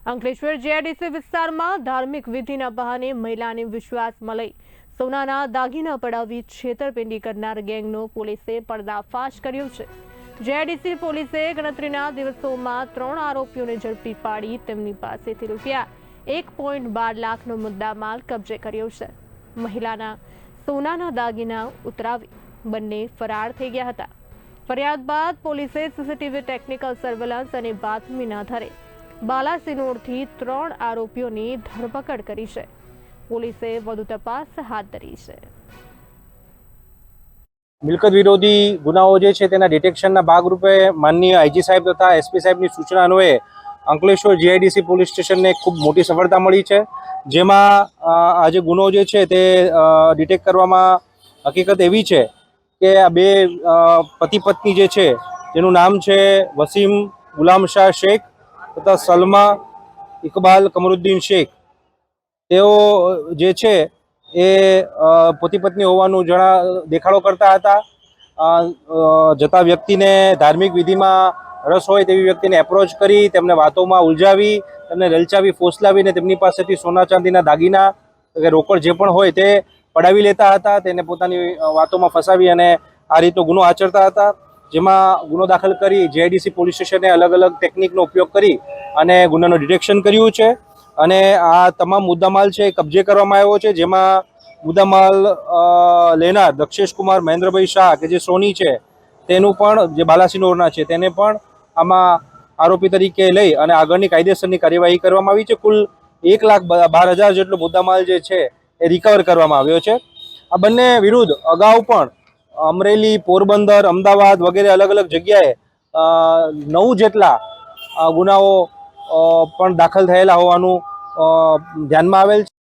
Ankleshwar GIDC વિસ્તારમાં ધાર્મિક વિધિના બહાને મહિલાને વિશ્વાસમાં લઈ સોનાના દાગીના પડાવી છેતરપિંડી કરનાર ગેંગનો પોલીસે પર્દાફાશ કર્યો છે। જીઆઈડીસી પોલીસે ગણતરીના દિવસોમાં 3 આરોપીઓને ઝડપી પાડી તેમની પાસેથી ₹1.12 લાખનો મુદ્દામાલ કબજે કર્યો છે। મહિલાના સોનાના દાગીના ઉતરાવી બંને ફરાર થઈ ગયા હતા। ફરિયાદ બાદ પોલીસે સીસીટીવી ટેકનિકલ સર્વેલન્સ અને બાતમીના આધારે બાલાસિનોરથી 3 આરોપીઓની ધરપકડ કરી છે। પોલીસે વધુ તપાસ હાથ ધરી છે। મિલકત વિરોધી ગુનાઓ જે છે તેના ડિટેક્શનના ભાગરૂપે માનનીય આઈજી સાહેબ તથા એસપી સાહેબની સૂચના અન્વયે અંકલેશ્વર જીઆઈડીસી પોલીસ સ્ટેશનને ખૂબ મોટી સફળતા મળી છે, જેમાં આ જે ગુનો જે છે તે ડિટેક્ટ કરવામાં હકીકત એવી છે કે આ બે પતિ પત્ની જે છે જેનું નામ છે વસીમ ગુલામ શાહ શેખ તથા સલમા ઇકબાલ કમરુદ્દીન શેખ, તેઓ જે છે એ પતિ પત્ની હોવાનું દેખાડો કરતા હતા। જતા વ્યક્તિને ધાર્મિક વિધિમાં રસ હોય તેવી વ્યક્તિને એપ્રોચ કરી તેમને વાતોમાં ઉલઝાવી તેમને લલચાવી ફોસલાવીને તેમની પાસેથી સોના ચાંદીના દાગીના કે રોકડ જે પણ હોય તે પડાવી લેતા હતા। તેને પોતાની વાતોમાં ફસાવી અને આ રીતનો ગુનો આચરતા હતા, જેમાં ગુનો દાખલ કરી જીઆઈડીસી પોલીસ સ્ટેશને અલગ અલગ ટેકનિકનો ઉપયોગ કરી અને ગુનાનું ડિટેક્શન કર્યું છે અને આ તમામ મુદ્દામાલ છે કબજે કરવામાં આવ્યો છે, જેમાં મુદ્દામાલ લેનાર દક્ષેશ કુમાર મહેન્દ્રભાઈ શાહ કે જે સોની છે તેનું પણ જે બાલાસિનોરના છે તેને પણ આમાં આરોપી તરીકે લઈ અને આગળની કાયદેસરની કાર્યવાહી કરવામાં આવી છે। કુલ 1,12,000 જેટલો મુદ્દામાલ જે છે એ રિકવર કરવામાં આવ્યો છે। આ બંને વિરુદ્ધ અગાઉ પણ અમરેલી, પોરબંદર, અમદાવાદ વગેરે અલગ અલગ જગ્યાએ 9 જેટલા ગુનાઓ પણ દાખલ થયેલા હોવાનું ધ્યાનમાં આવેલ છે।